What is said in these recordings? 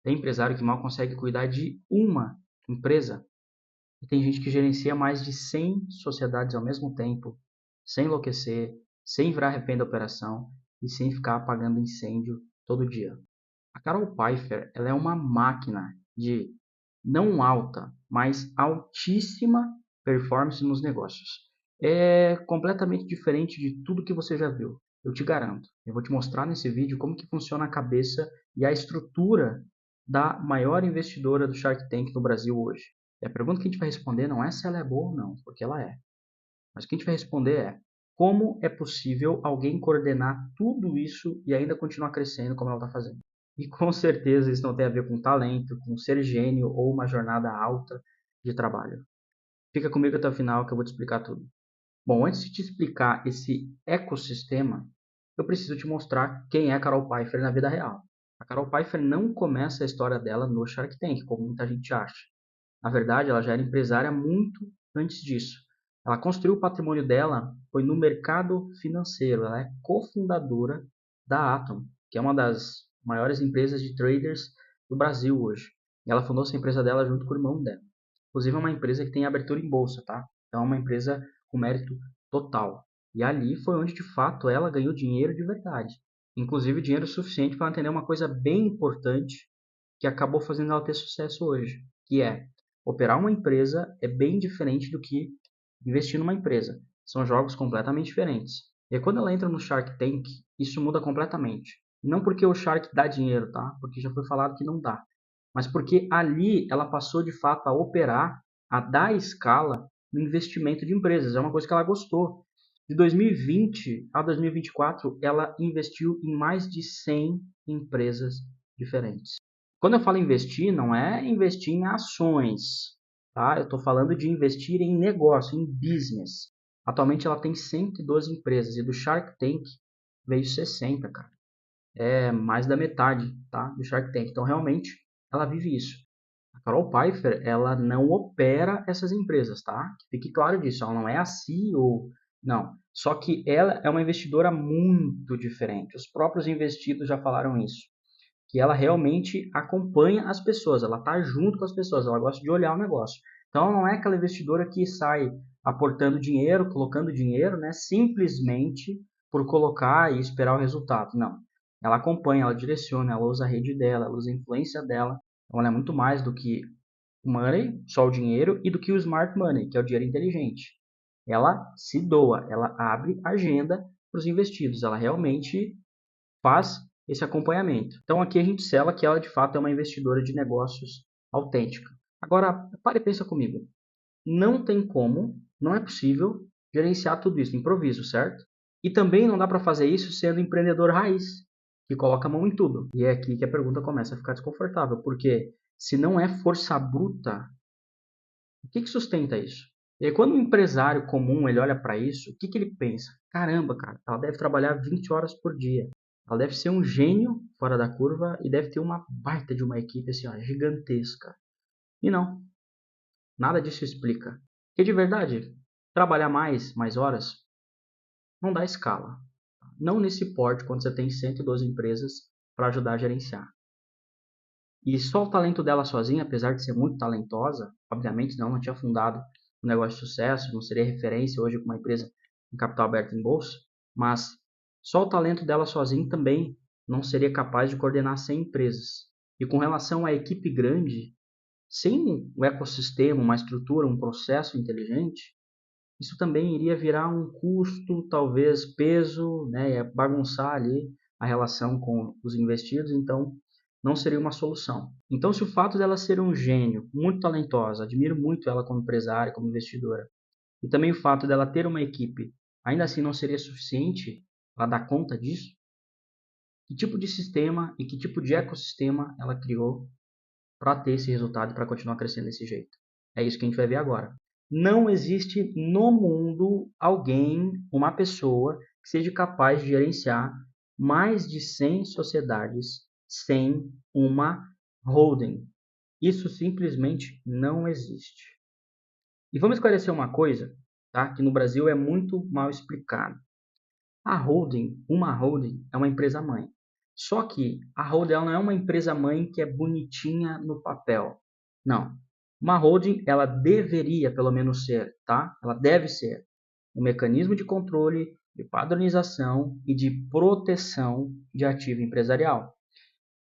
Tem empresário que mal consegue cuidar de uma empresa. E tem gente que gerencia mais de 100 sociedades ao mesmo tempo, sem enlouquecer, sem virar refém da operação e sem ficar apagando incêndio todo dia. A Carol Pfeiffer, ela é uma máquina de não alta, mas altíssima performance nos negócios. É completamente diferente de tudo que você já viu. Eu te garanto. Eu vou te mostrar nesse vídeo como que funciona a cabeça e a estrutura da maior investidora do Shark Tank no Brasil hoje. E a pergunta que a gente vai responder não é se ela é boa ou não, porque ela é. Mas o que a gente vai responder é como é possível alguém coordenar tudo isso e ainda continuar crescendo como ela está fazendo. E com certeza isso não tem a ver com talento, com ser gênio ou uma jornada alta de trabalho. Fica comigo até o final que eu vou te explicar tudo. Bom, antes de te explicar esse ecossistema, eu preciso te mostrar quem é a Carol Pfeiffer na vida real. A Carol Pfeiffer não começa a história dela no Shark Tank, como muita gente acha. Na verdade, ela já era empresária muito antes disso. Ela construiu o patrimônio dela foi no mercado financeiro. Ela é cofundadora da Atom, que é uma das maiores empresas de traders do Brasil hoje. E ela fundou essa empresa dela junto com o irmão dela. Inclusive é uma empresa que tem abertura em bolsa, tá? Então é uma empresa com mérito total. E ali foi onde de fato ela ganhou dinheiro de verdade. Inclusive dinheiro suficiente para entender uma coisa bem importante que acabou fazendo ela ter sucesso hoje, que é operar uma empresa é bem diferente do que investir numa empresa. São jogos completamente diferentes. E aí, quando ela entra no Shark Tank, isso muda completamente. Não porque o Shark dá dinheiro, tá? Porque já foi falado que não dá. Mas porque ali ela passou de fato a operar, a dar escala no investimento de empresas. É uma coisa que ela gostou. De 2020 a 2024, ela investiu em mais de 100 empresas diferentes. Quando eu falo investir, não é investir em ações, tá? Eu estou falando de investir em negócio, em business. Atualmente ela tem 112 empresas e do Shark Tank veio 60, cara. É mais da metade, tá? Do Shark Tank. Então realmente ela vive isso. A Carol Pfeiffer, ela não opera essas empresas, tá? Que fique claro disso. Ela não é a CEO, não. Só que ela é uma investidora muito diferente. Os próprios investidos já falaram isso, que ela realmente acompanha as pessoas, ela está junto com as pessoas, ela gosta de olhar o negócio. Então, ela não é aquela investidora que sai aportando dinheiro, colocando dinheiro, né, simplesmente por colocar e esperar o resultado. Não. Ela acompanha, ela direciona, ela usa a rede dela, ela usa a influência dela. Então, ela é muito mais do que o money, só o dinheiro, e do que o smart money, que é o dinheiro inteligente. Ela se doa, ela abre agenda para os investidos, ela realmente faz esse acompanhamento. Então aqui a gente sela que ela de fato é uma investidora de negócios autêntica. Agora, pare e pensa comigo. Não tem como, não é possível gerenciar tudo isso, improviso, certo? E também não dá para fazer isso sendo empreendedor raiz, que coloca a mão em tudo. E é aqui que a pergunta começa a ficar desconfortável, porque se não é força bruta, o que sustenta isso? E aí, quando um empresário comum ele olha para isso, o que ele pensa? Caramba, cara, ela deve trabalhar 20 horas por dia. Ela deve ser um gênio fora da curva e deve ter uma baita de uma equipe assim, ó, gigantesca. E não, nada disso explica. Porque de verdade, trabalhar mais horas, não dá escala. Não nesse porte quando você tem 112 empresas para ajudar a gerenciar. E só o talento dela sozinha, apesar de ser muito talentosa, obviamente senão não tinha fundado um negócio de sucesso, não seria referência hoje com uma empresa em capital aberto em bolsa, mas só o talento dela sozinha também não seria capaz de coordenar 100 empresas. E com relação à equipe grande, sem um ecossistema, uma estrutura, um processo inteligente, isso também iria virar um custo, talvez peso, né, ia bagunçar ali a relação com os investidos, então não seria uma solução. Então, se o fato dela ser um gênio, muito talentosa, admiro muito ela como empresária, como investidora, e também o fato dela ter uma equipe, ainda assim não seria suficiente para dar conta disso, que tipo de sistema e que tipo de ecossistema ela criou para ter esse resultado e para continuar crescendo desse jeito? É isso que a gente vai ver agora. Não existe no mundo alguém, uma pessoa, que seja capaz de gerenciar mais de 100 sociedades sem uma holding. Isso simplesmente não existe. E vamos esclarecer uma coisa, tá? Que no Brasil é muito mal explicado. A holding, uma holding, é uma empresa mãe. Só que a holding ela não é uma empresa mãe que é bonitinha no papel. Não. Uma holding, ela deveria pelo menos ser, tá? Ela deve ser um mecanismo de controle, de padronização e de proteção de ativo empresarial.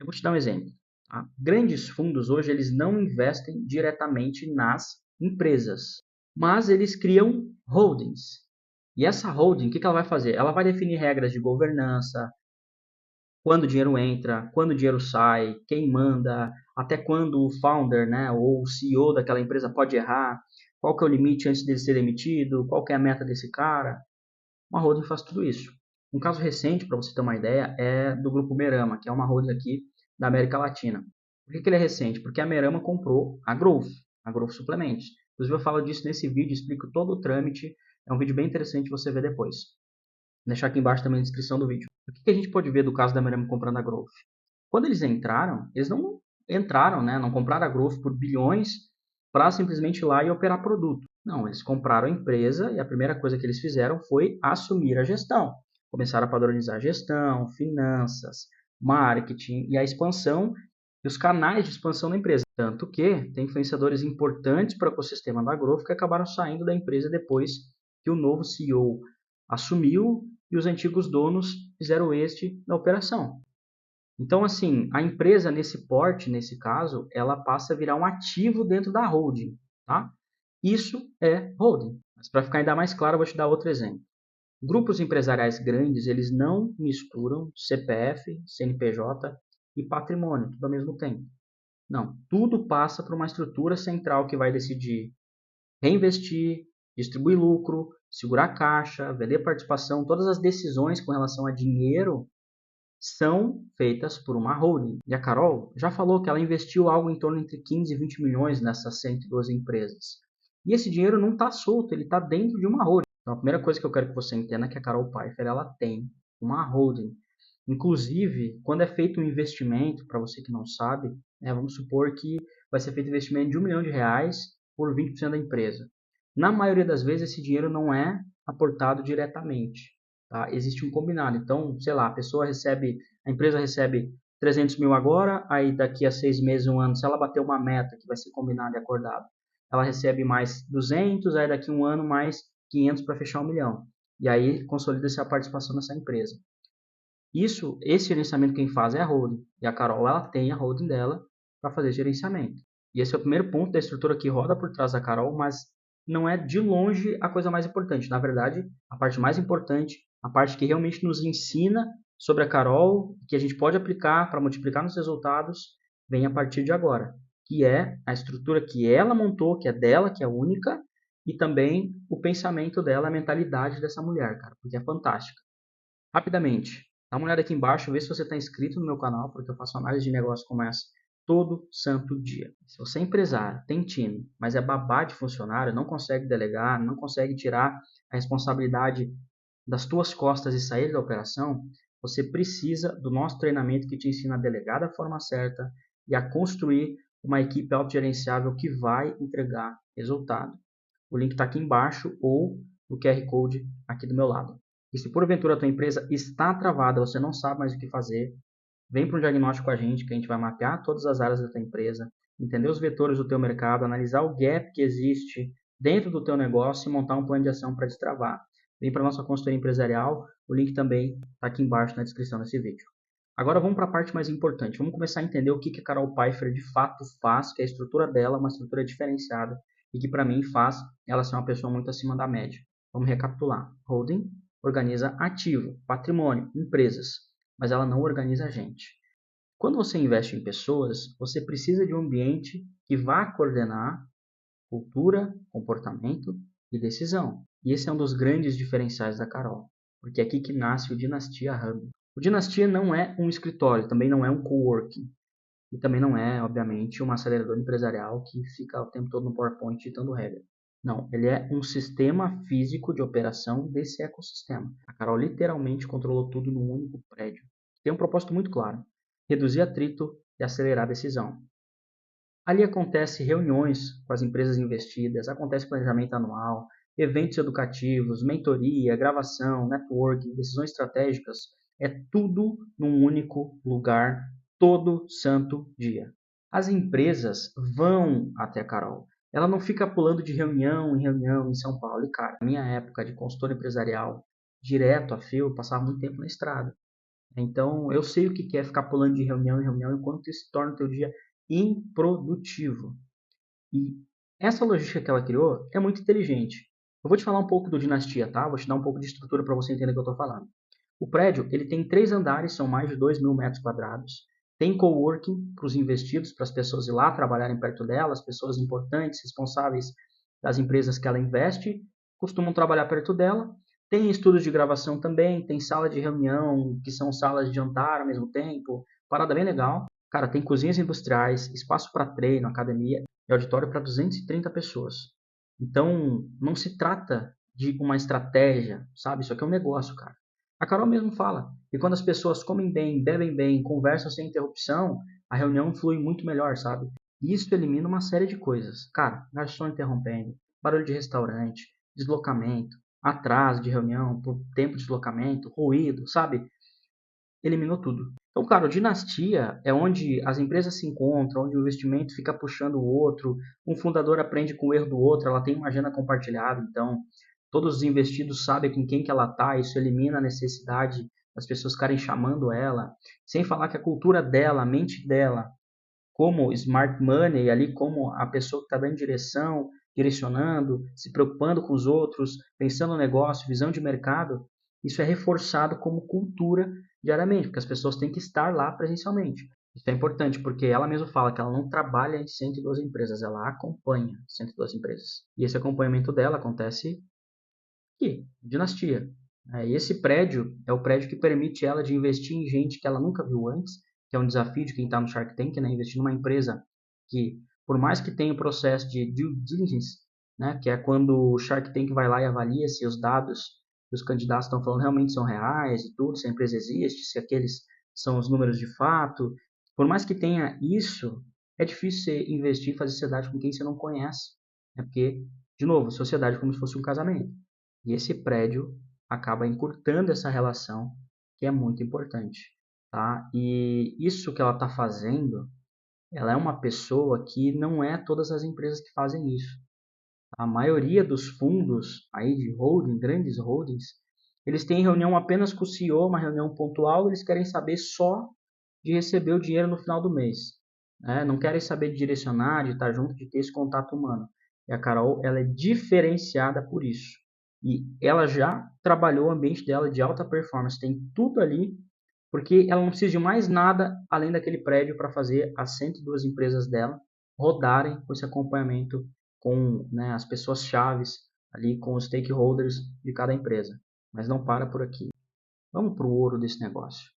Eu vou te dar um exemplo. Tá? Grandes fundos hoje eles não investem diretamente nas empresas, mas eles criam holdings. E essa holding, o que ela vai fazer? Ela vai definir regras de governança, quando o dinheiro entra, quando o dinheiro sai, quem manda, até quando o founder, né, ou o CEO daquela empresa pode errar, qual que é o limite antes dele ser demitido, qual que é a meta desse cara. Uma holding faz tudo isso. Um caso recente, para você ter uma ideia, é do grupo Merama, que é uma holding aqui da América Latina. Por que ele é recente? Porque a Merama comprou a Growth Suplementos. Inclusive eu falo disso nesse vídeo, explico todo o trâmite, é um vídeo bem interessante você ver depois. Vou deixar aqui embaixo também na descrição do vídeo. O que a gente pode ver do caso da Merama comprando a Growth? Quando eles entraram, eles não entraram, né, não compraram a Growth por bilhões para simplesmente ir lá e operar produto. Não, eles compraram a empresa e a primeira coisa que eles fizeram foi assumir a gestão. Começaram a padronizar a gestão, finanças, marketing e a expansão e os canais de expansão da empresa. Tanto que tem influenciadores importantes para o ecossistema da Growth que acabaram saindo da empresa depois que o novo CEO assumiu e os antigos donos fizeram este na operação. Então, assim, a empresa nesse porte, nesse caso, ela passa a virar um ativo dentro da holding, tá? Isso é holding. Mas para ficar ainda mais claro, eu vou te dar outro exemplo. Grupos empresariais grandes, eles não misturam CPF, CNPJ e patrimônio, tudo ao mesmo tempo. Não, tudo passa por uma estrutura central que vai decidir reinvestir, distribuir lucro, segurar caixa, vender participação, todas as decisões com relação a dinheiro são feitas por uma holding. E a Carol já falou que ela investiu algo em torno entre 15 e 20 milhões nessas 112 empresas. E esse dinheiro não está solto, ele está dentro de uma holding. Então a primeira coisa que eu quero que você entenda é que a Carol Pfeiffer ela tem uma holding. Inclusive, quando é feito um investimento, para você que não sabe, vamos supor que vai ser feito um investimento de R$ 1 milhão por 20% da empresa. Na maioria das vezes, esse dinheiro não é aportado diretamente. Tá? Existe um combinado. Então, sei lá, a empresa recebe 300 mil agora, aí daqui a 6 meses, um ano, se ela bater uma meta que vai ser combinado e acordado, ela recebe mais 200, aí daqui a um ano mais 500 para fechar 1 milhão. E aí consolida-se a participação nessa empresa. Esse gerenciamento quem faz é a holding. E a Carol, ela tem a holding dela para fazer gerenciamento. E esse é o primeiro ponto da estrutura que roda por trás da Carol, mas não é de longe a coisa mais importante. Na verdade, a parte mais importante, a parte que realmente nos ensina sobre a Carol, que a gente pode aplicar para multiplicar nos resultados, vem a partir de agora. Que é a estrutura que ela montou, que é dela, que é única, e também o pensamento dela, a mentalidade dessa mulher, cara, porque é fantástica. Rapidamente, dá uma olhada aqui embaixo, vê se você está inscrito no meu canal, porque eu faço análise de negócio como essa todo santo dia. Se você é empresário, tem time, mas é babá de funcionário, não consegue delegar, não consegue tirar a responsabilidade das tuas costas e sair da operação, você precisa do nosso treinamento que te ensina a delegar da forma certa e a construir uma equipe autogerenciável que vai entregar resultado. O link está aqui embaixo ou no QR Code aqui do meu lado. E se porventura a tua empresa está travada, você não sabe mais o que fazer, vem para um diagnóstico com a gente, que a gente vai mapear todas as áreas da tua empresa, entender os vetores do teu mercado, analisar o gap que existe dentro do teu negócio e montar um plano de ação para destravar. Vem para a nossa consultoria empresarial, o link também está aqui embaixo na descrição desse vídeo. Agora vamos para a parte mais importante. Vamos começar a entender o que a Carol Pfeiffer de fato faz, que é a estrutura dela, uma estrutura diferenciada e que para mim faz ela ser uma pessoa muito acima da média. Vamos recapitular. Holding organiza ativo, patrimônio, empresas, mas ela não organiza a gente. Quando você investe em pessoas, você precisa de um ambiente que vá coordenar cultura, comportamento e decisão. E esse é um dos grandes diferenciais da Carol, porque é aqui que nasce o Dinastia Hub. O Dinastia não é um escritório, também não é um coworking. E também não é, obviamente, um acelerador empresarial que fica o tempo todo no PowerPoint ditando regra. Não, ele é um sistema físico de operação desse ecossistema. A Carol literalmente controlou tudo num único prédio. Tem um propósito muito claro: reduzir atrito e acelerar a decisão. Ali acontece reuniões com as empresas investidas, acontece planejamento anual, eventos educativos, mentoria, gravação, networking, decisões estratégicas, É tudo num único lugar, todo santo dia. As empresas vão até a Carol. Ela não fica pulando de reunião em reunião em São Paulo. E, cara, na minha época de consultor empresarial, direto a fio, eu passava muito tempo na estrada. Então, eu sei o que é ficar pulando de reunião em reunião e quanto isso torna o teu dia improdutivo. E essa logística que ela criou é muito inteligente. Eu vou te falar um pouco do Dinastia, tá? Vou te dar um pouco de estrutura para você entender o que eu estou falando. O prédio ele tem 3 andares, são mais de 2.000 metros quadrados. Tem coworking para os investidos, para as pessoas ir lá trabalharem perto dela, as pessoas importantes, responsáveis das empresas que ela investe, costumam trabalhar perto dela. Tem estúdios de gravação também, tem sala de reunião, que são salas de jantar ao mesmo tempo, parada bem legal. Cara, tem cozinhas industriais, espaço para treino, academia e auditório para 230 pessoas. Então, não se trata de uma estratégia, sabe? Isso aqui é um negócio, cara. A Carol mesmo fala que quando as pessoas comem bem, bebem bem, conversam sem interrupção, a reunião flui muito melhor, sabe? E isso elimina uma série de coisas. Cara, garçom interrompendo, barulho de restaurante, deslocamento, atraso de reunião por tempo de deslocamento, ruído, sabe? Eliminou tudo. Então, cara, o Dinastia é onde as empresas se encontram, onde o investimento fica puxando o outro, um fundador aprende com o erro do outro, ela tem uma agenda compartilhada, então todos os investidos sabem com quem que ela está, isso elimina a necessidade das pessoas ficarem chamando ela, sem falar que a cultura dela, a mente dela, como smart money, ali como a pessoa que está dando direção, direcionando, se preocupando com os outros, pensando no negócio, visão de mercado, isso é reforçado como cultura diariamente, porque as pessoas têm que estar lá presencialmente. Isso é importante, porque ela mesma fala que ela não trabalha em 112 empresas, ela acompanha 112 empresas. E esse acompanhamento dela acontece aqui, Dinastia. E esse prédio é o prédio que permite ela de investir em gente que ela nunca viu antes, que é um desafio de quem está no Shark Tank, né? Investir numa empresa que, por mais que tenha o processo de due diligence, né? Que é quando o Shark Tank vai lá e avalia se os dados que os candidatos estão falando realmente são reais e tudo, se a empresa existe, se aqueles são os números de fato. Por mais que tenha isso, é difícil você investir e fazer sociedade com quem você não conhece. É porque, de novo, sociedade é como se fosse um casamento. E esse prédio acaba encurtando essa relação, que é muito importante, tá? E isso que ela está fazendo, ela é uma pessoa que não é todas as empresas que fazem isso. A maioria dos fundos aí de holding, grandes holdings, eles têm reunião apenas com o CEO, uma reunião pontual, eles querem saber só de receber o dinheiro no final do mês. Né? Não querem saber de direcionar, de estar junto, de ter esse contato humano. E a Carol, ela é diferenciada por isso. E ela já trabalhou o ambiente dela de alta performance, tem tudo ali, porque ela não precisa de mais nada além daquele prédio para fazer as 102 empresas dela rodarem com esse acompanhamento com, né, as pessoas chaves ali, com os stakeholders de cada empresa. Mas não para por aqui. Vamos para o ouro desse negócio.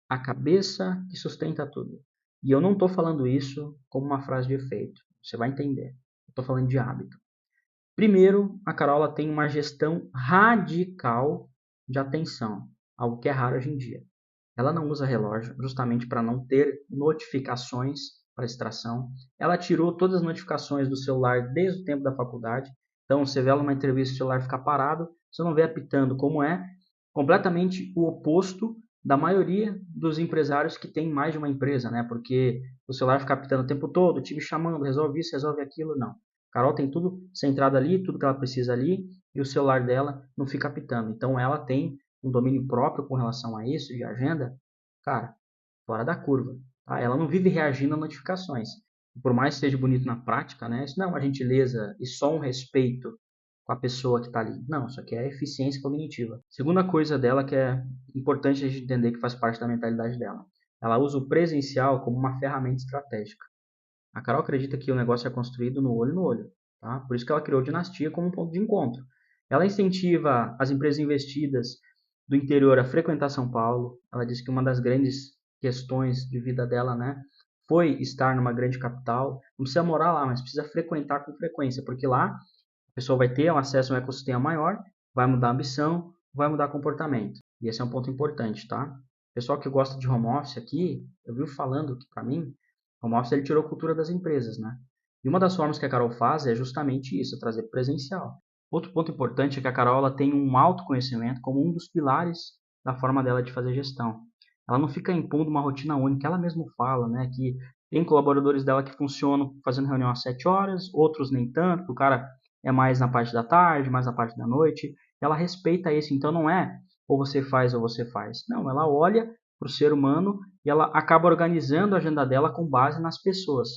A cabeça que sustenta tudo. E eu não estou falando isso como uma frase de efeito. Você vai entender. Estou falando de hábito. Primeiro, a Carola tem uma gestão radical de atenção, algo que é raro hoje em dia. Ela não usa relógio, justamente para não ter notificações para extração. Ela tirou todas as notificações do celular desde o tempo da faculdade. Então, você vê ela numa entrevista, o celular fica parado, você não vê apitando, como é completamente o oposto da maioria dos empresários que tem mais de uma empresa, né? Porque o celular fica apitando o tempo todo, o time chamando, resolve isso, resolve aquilo, não. Carol tem tudo centrado ali, tudo que ela precisa ali, e o celular dela não fica apitando. Então ela tem um domínio próprio com relação a isso, de agenda, cara, fora da curva. Tá? Ela não vive reagindo a notificações. Por mais que seja bonito na prática, né? Isso não é uma gentileza e só um respeito com a pessoa que está ali. Não, isso aqui é eficiência cognitiva. Segunda coisa dela que é importante a gente entender que faz parte da mentalidade dela. Ela usa o presencial como uma ferramenta estratégica. A Carol acredita que o negócio é construído no olho no olho. Tá? Por isso que ela criou Dinastia como um ponto de encontro. Ela incentiva as empresas investidas do interior a frequentar São Paulo. Ela diz que uma das grandes questões de vida dela, né, foi estar numa grande capital. Não precisa morar lá, mas precisa frequentar com frequência, porque lá a pessoa vai ter um acesso a um ecossistema maior, vai mudar a ambição, vai mudar comportamento. E esse é um ponto importante, tá? O pessoal que gosta de home office aqui, eu vi falando que para mim, home office ele tirou a cultura das empresas, né? E uma das formas que a Carol faz é justamente isso, trazer presencial. Outro ponto importante é que a Carol ela tem um autoconhecimento como um dos pilares da forma dela de fazer gestão. Ela não fica impondo uma rotina única, ela mesma fala, né, que tem colaboradores dela que funcionam fazendo reunião às 7 horas, outros nem tanto, o cara é mais na parte da tarde, mais na parte da noite. Ela respeita isso, então não é ou você faz ou você faz. Não, ela olha para o ser humano e ela acaba organizando a agenda dela com base nas pessoas.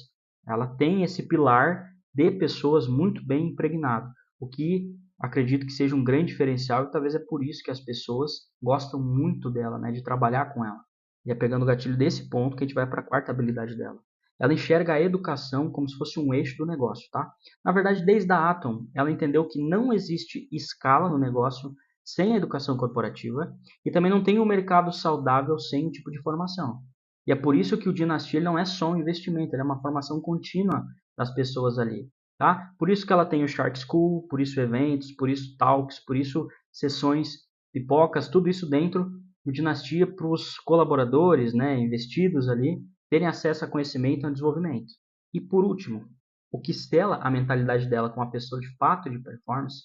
Ela tem esse pilar de pessoas muito bem impregnado, o que acredito que seja um grande diferencial e talvez é por isso que as pessoas gostam muito dela, né, de trabalhar com ela. E é pegando o gatilho desse ponto que a gente vai para a quarta habilidade dela. Ela enxerga a educação como se fosse um eixo do negócio, tá? Na verdade, desde a Atom, ela entendeu que não existe escala no negócio sem a educação corporativa e também não tem um mercado saudável sem um tipo de formação. E é por isso que o Dynasty não é só um investimento, ele é uma formação contínua das pessoas ali. Tá? Por isso que ela tem o Shark School, por isso eventos, por isso talks, por isso sessões, pipocas, tudo isso dentro do Dinastia para os colaboradores, né, investidos ali, terem acesso a conhecimento e desenvolvimento. E por último, o que sela a mentalidade dela com uma pessoa de fato de performance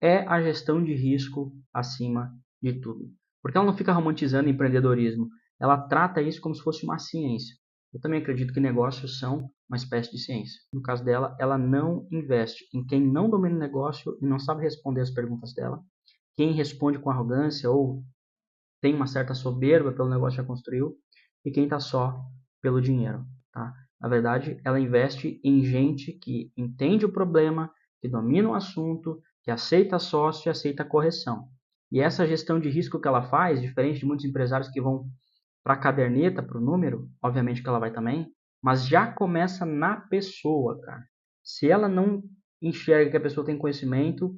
é a gestão de risco acima de tudo. Porque ela não fica romantizando empreendedorismo, ela trata isso como se fosse uma ciência. Eu também acredito que negócios são uma espécie de ciência. No caso dela, ela não investe em quem não domina o negócio e não sabe responder as perguntas dela, quem responde com arrogância ou tem uma certa soberba pelo negócio que já construiu, e quem está só pelo dinheiro. Tá? Na verdade, ela investe em gente que entende o problema, que domina o assunto, que aceita sócio e aceita correção. E essa gestão de risco que ela faz, diferente de muitos empresários que vão para a caderneta, para o número, obviamente que ela vai também, mas já começa na pessoa, cara. Se ela não enxerga que a pessoa tem conhecimento,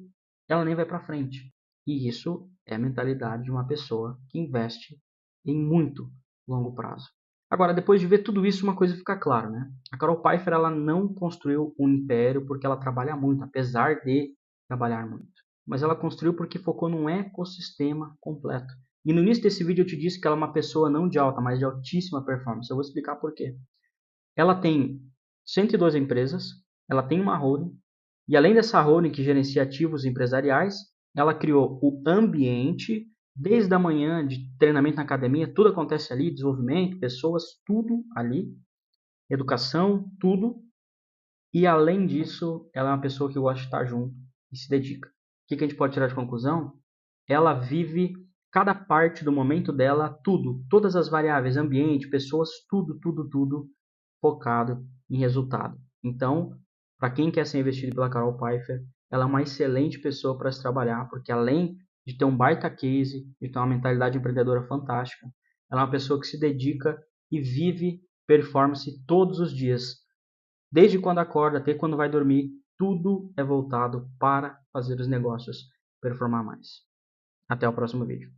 ela nem vai para frente. E isso é a mentalidade de uma pessoa que investe em muito longo prazo. Agora, depois de ver tudo isso, uma coisa fica clara, né? A Carol Pfeiffer, ela não construiu um império porque ela trabalha muito, apesar de trabalhar muito. Mas ela construiu porque focou num ecossistema completo. E no início desse vídeo eu te disse que ela é uma pessoa não de alta, mas de altíssima performance. Eu vou explicar por quê. Ela tem 112 empresas, ela tem uma holding, e além dessa holding que gerencia ativos empresariais, ela criou o ambiente, desde a manhã de treinamento na academia, tudo acontece ali, desenvolvimento, pessoas, tudo ali, educação, tudo. E além disso, ela é uma pessoa que gosta de estar junto e se dedica. O que a gente pode tirar de conclusão? Ela vive cada parte do momento dela, tudo, todas as variáveis, ambiente, pessoas, tudo focado em resultado. Então, para quem quer ser investido pela Carol Pfeiffer, ela é uma excelente pessoa para se trabalhar, porque além de ter um baita case, de ter uma mentalidade empreendedora fantástica, ela é uma pessoa que se dedica e vive performance todos os dias. Desde quando acorda até quando vai dormir, tudo é voltado para fazer os negócios performar mais. Até o próximo vídeo.